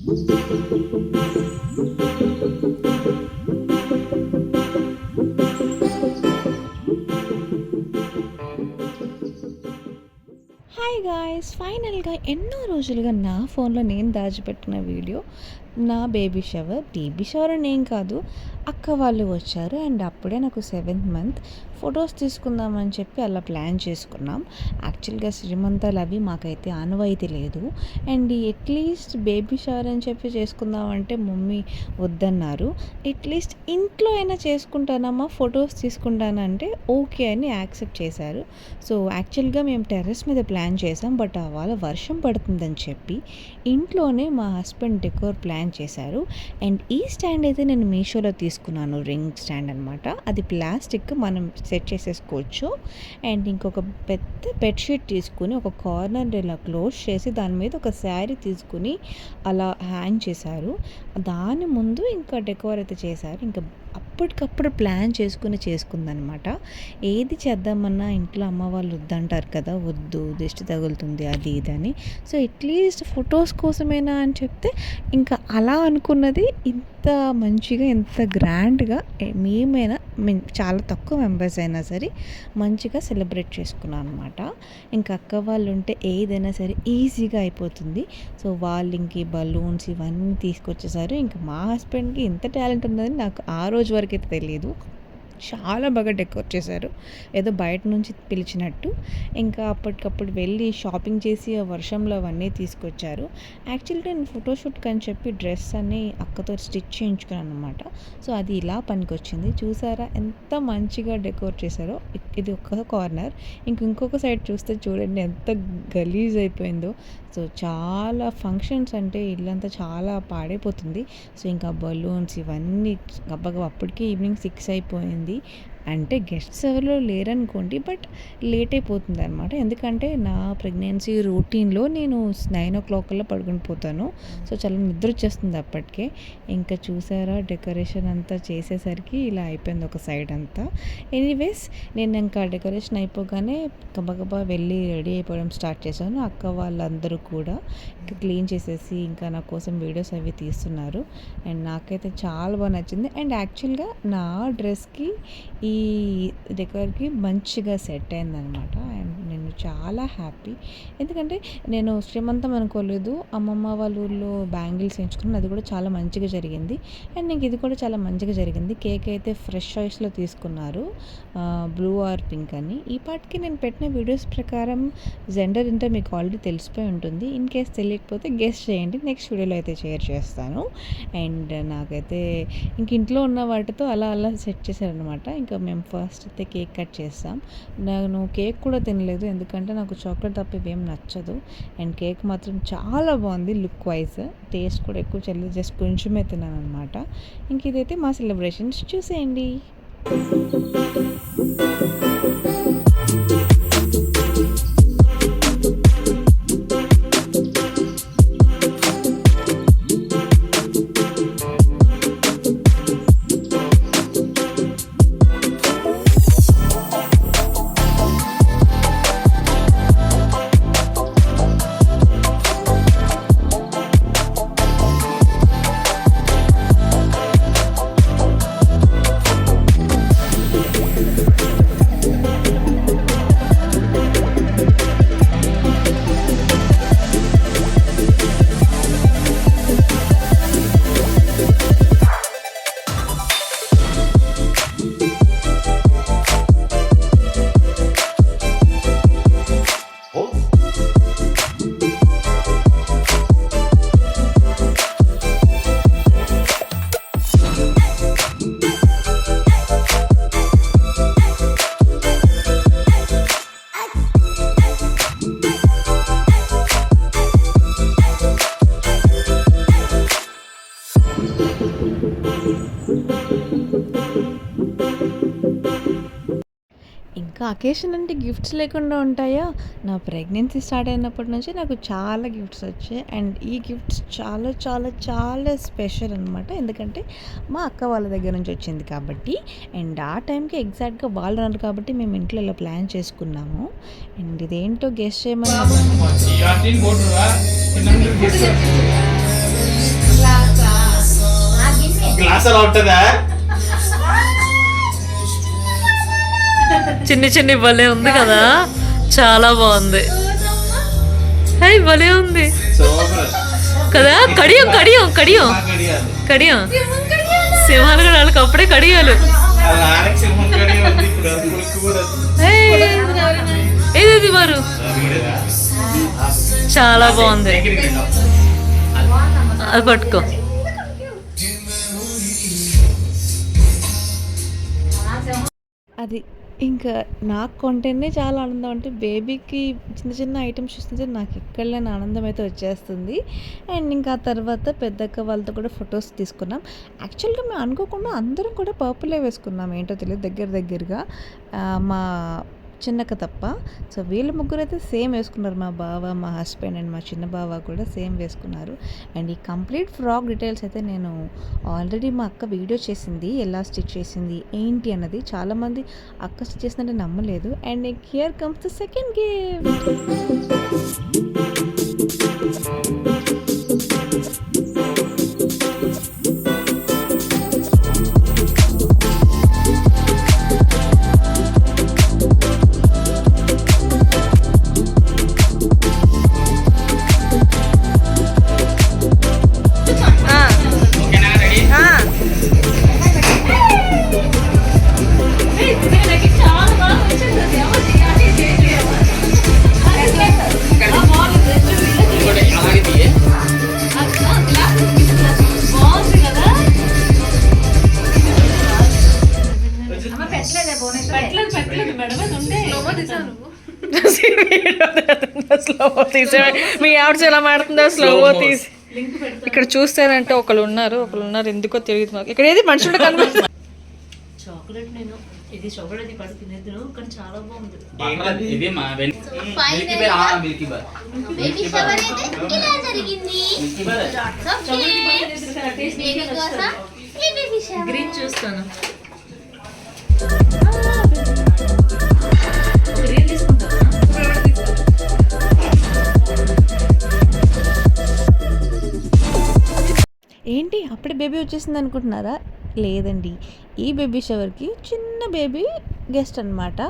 Hi guys, ఫైనల్గా ఎన్నో రోజులుగా నా ఫోన్లో నేను దాచిపెట్టిన వీడియో నా బేబీ షవర్ అని ఏం కాదు, అక్క వాళ్ళు వచ్చారు అండ్ అప్పుడే నాకు 7th మంత్ ఫొటోస్ తీసుకుందామని చెప్పి అలా ప్లాన్ చేసుకున్నాం. యాక్చువల్గా శ్రీమంతాలు అవి మాకైతే ఆనవాయితీ లేదు అండ్ అట్లీస్ట్ బేబీ షవర్ అని చెప్పి చేసుకుందామంటే మమ్మీ వద్దన్నారు. అట్లీస్ట్ ఇంట్లో అయినా చేసుకుంటానమ్మా, ఫొటోస్ తీసుకుంటానంటే ఓకే అని యాక్సెప్ట్ చేశారు. సో యాక్చువల్గా మేము టెర్రస్ మీద ప్లాన్ చేసాం, బట్ అవాళ వర్షం పడుతుందని చెప్పి ఇంట్లోనే మా హస్బెండ్ డెకోర్ ప్లాన్ చేశారు. అండ్ ఈ స్టాండ్ అయితే నేను మీషోలో తీసుకున్నాను, రింగ్ స్టాండ్ అనమాట. అది ప్లాస్టిక్, మనం సెట్ చేసేసుకోవచ్చు. అండ్ ఇంకొక పెద్ద బెడ్షీట్ తీసుకుని ఒక కార్నర్ ఇలా క్లోజ్ చేసి దాని మీద ఒక శారీ తీసుకుని అలా హ్యాంగ్ చేశారు. దాని ముందు ఇంకా డెకోర్ అయితే చేశారు. ఇంకా అప్పటికప్పుడు ప్లాన్ చేసుకుందనమాట. ఏది చేద్దామన్నా ఇంట్లో అమ్మ వాళ్ళు వద్దంటారు కదా, వద్దు దిష్టి తగులుతుంది అది ఇది అని. సో అట్లీస్ట్ ఫొటోస్ కోసమేనా అని చెప్తే ఇంకా అలా అనుకున్నది ఇంత మంచిగా, ఎంత గ్రాండ్గా మేమైనా చాలా తక్కువ మెంబర్స్ అయినా సరే మంచిగా సెలబ్రేట్ చేసుకున్నాం అనమాట. ఇంకా అక్క వాళ్ళు ఉంటే ఏదైనా సరే ఈజీగా అయిపోతుంది. సో వాళ్ళు ఇంక బలూన్స్ ఇవన్నీ తీసుకొచ్చేసారు. ఇంకా మా హస్బెండ్కి ఎంత టాలెంట్ ఉన్నదని నాకు ఆ రోజు వరకు అయితే తెలియదు. చాలా బాగా డెకోర్ చేశారు, ఏదో బయట నుంచి పిలిచినట్టు. ఇంకా అప్పటికప్పుడు వెళ్ళి షాపింగ్ చేసి ఆ వర్షంలో అవన్నీ తీసుకొచ్చారు. యాక్చువల్గా నేను ఫోటోషూట్కి అని చెప్పి డ్రెస్ అని అక్కతో స్టిచ్ చేయించుకున్నాను అనమాట. సో అది ఇలా పనికొచ్చింది. చూసారా ఎంత మంచిగా డెకోర్ చేశారో. ఇది ఒక కార్నర్, ఇంకొక సైడ్ చూస్తే చూడండి ఎంత గలీజ్ అయిపోయిందో. సో చాలా ఫంక్షన్స్ అంటే ఇల్లంతా చాలా పాడైపోతుంది. సో ఇంకా బలూన్స్ ఇవన్నీ గబ్బగా అప్పటికే ఈవినింగ్ 6 అయిపోయింది. అంటే గెస్ట్స్ ఎవరో లేరనుకోండి, బట్ లేట్ అయిపోతుంది అనమాట. ఎందుకంటే నా ప్రెగ్నెన్సీ రొటీన్లో నేను 9 o'clock కల్లా పడుకుని పోతాను. సో చాలా నిద్ర వచ్చేస్తుంది అప్పటికే. ఇంకా చూసారా డెకరేషన్ అంతా చేసేసరికి ఇలా అయిపోయింది ఒక సైడ్ అంతా. ఎనీవేస్ నేను ఇంకా డెకరేషన్ అయిపోగానే గబగబా వెళ్ళి రెడీ అయిపోవడం స్టార్ట్ చేశాను. అక్క వాళ్ళందరూ కూడా ఇంకా క్లీన్ చేసేసి ఇంకా నా కోసం వీడియోస్ అవి తీస్తున్నారు. అండ్ నాకైతే చాలా బాగా నచ్చింది. అండ్ యాక్చువల్గా నా డ్రెస్కి ఈ డెకోర్కి మంచిగా సెట్ అయిందనమాట. అండ్ నేను చాలా హ్యాపీ, ఎందుకంటే నేను శ్రీమంతం అనుకోలేదు. అమ్మమ్మ వాళ్ళ ఊళ్ళో బ్యాంగిల్స్ ఎంచుకున్నాను, అది కూడా చాలా మంచిగా జరిగింది. అండ్ నాకు ఇది కూడా చాలా మంచిగా జరిగింది. కేక్ అయితే ఫ్రెష్ చాయిస్లో తీసుకున్నారు, బ్లూ ఆర్ పింక్ అని. ఈ పాటికి నేను పెట్టిన వీడియోస్ ప్రకారం జెండర్ ఏంటో మీకు ఆల్రెడీ తెలిసిపోయి ఉంటుంది. ఇన్ కేస్ తెలియకపోతే గెస్ చేయండి, నెక్స్ట్ వీడియోలో అయితే షేర్ చేస్తాను. అండ్ నాకైతే ఇంక ఇంట్లో ఉన్న వాటితో అలా సెట్ చేశారనమాట. ఇంకా మేము ఫస్ట్ అయితే కేక్ కట్ చేస్తాం. నేను కేక్ కూడా తినలేదు, ఎందుకంటే నాకు చాక్లెట్ తప్ప ఇవేం నచ్చదు. అండ్ కేక్ మాత్రం చాలా బాగుంది లుక్ వైజ్, టేస్ట్ కూడా ఎక్కువ చెల్లి, జస్ట్ కొంచెమే తిన్నాను అనమాట. ఇంక ఇదైతే మా సెలబ్రేషన్స్ చూసేయండి. ఇంకా అకేషన్ అంటే గిఫ్ట్స్ లేకుండా ఉంటాయా? నా ప్రెగ్నెన్సీ స్టార్ట్ అయినప్పటి నుంచి నాకు చాలా గిఫ్ట్స్ వచ్చాయి. అండ్ ఈ గిఫ్ట్స్ చాలా చాలా చాలా స్పెషల్ అనమాట, ఎందుకంటే మా అక్క వాళ్ళ దగ్గర నుంచి వచ్చింది కాబట్టి. అండ్ ఆ టైంకి ఎగ్జాక్ట్గా వాళ్ళు ఉన్నారు కాబట్టి మేము ఇంట్లో ఇలా ప్లాన్ చేసుకున్నాము. అండ్ ఇదేంటో గెస్ట్ చేయమని అలా ఉంటుందా? చిన్ని చిన్ని భలే ఉంది కదా, చాలా బాగుంది. హై భలే ఉంది సూపర్ కదా. కడియం కడియం కడియం కడియాలు. కడియం సింహాలు కూడా వాళ్ళకి అప్పుడే కడియాలు. వాళ్ళ నాన్నకి సింహం కడియం ఉంది, ఇప్పుడు అది పులుసు కూడా ఉంది. ఏది వారు చాలా బాగుంది. అది పట్టుకో. అది ఇంకా నాకు కొంటేనే చాలా ఆనందం. అంటే బేబీకి చిన్న చిన్న ఐటమ్స్ చూస్తుంటే నాకు ఎక్కడ లేని ఆనందం అయితే వచ్చేస్తుంది. అండ్ ఇంకా ఆ తర్వాత పెద్దక్క వాళ్ళతో కూడా ఫొటోస్ తీసుకున్నాం. యాక్చువల్గా మేము అనుకోకుండా అందరం కూడా పర్పులే వేసుకున్నాం, ఏంటో తెలియదు దగ్గరగా మా చిన్నక్క తప్ప. సో వీళ్ళు ముగ్గురు అయితే సేమ్ వేసుకున్నారు, మా బావ, మా హస్బెండ్ అండ్ మా చిన్న బావ కూడా సేమ్ వేసుకున్నారు. అండ్ ఈ కంప్లీట్ ఫ్రాక్ డీటెయిల్స్ అయితే నేను ఆల్రెడీ మా అక్క వీడియో చేసింది, ఎలా స్టిచ్ చేసింది ఏంటి అన్నది. చాలామంది అక్క స్టిచ్ చేసిందంటే నమ్మలేదు. And here comes the second gift. Slow-mo తీసే మీ ఆవిడ ఎలా మాడుతుందో స్లోమో తీసి. ఇక్కడ చూస్తానంటే ఒకళ్ళు ఉన్నారు ఎందుకో తెలియదు నాకు. ఇక్కడ ఏది మనుషులు కనిపిస్తుంది. చాక్లెట్ నేను ఇది చాక్లెట్ ఇది పడి తినేద్దును, కానీ చాలా బాగుంది. ఇది మా మిల్కీ బార్. బేబీ షవర్ అయితే ఇలా జరిగింది. బేబీ కోసం ఈ బేబీ షవర్ గ్రీన్ చూస్తాను. ఏంటి అప్పుడే బేబీ వచ్చేసింది అనుకుంటున్నారా? లేదండి, ఈ బేబీ షవర్కి చిన్న బేబీ గెస్ట్ అనమాట.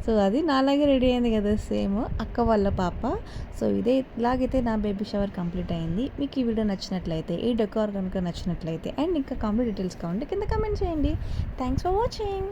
సో అది నాలాగే రెడీ అయింది కదా, సేమ్ అక్క వాళ్ళ పాప. సో ఇలాగైతే నా బేబీ షవర్ కంప్లీట్ అయింది. మీకు ఈ వీడియో నచ్చినట్లయితే, ఈ డెకార్ కనుక నచ్చినట్లయితే అండ్ ఇంకా కంప్లీట్ డీటెయిల్స్ కావాలంటే కింద కామెంట్ చేయండి. Thanks for watching.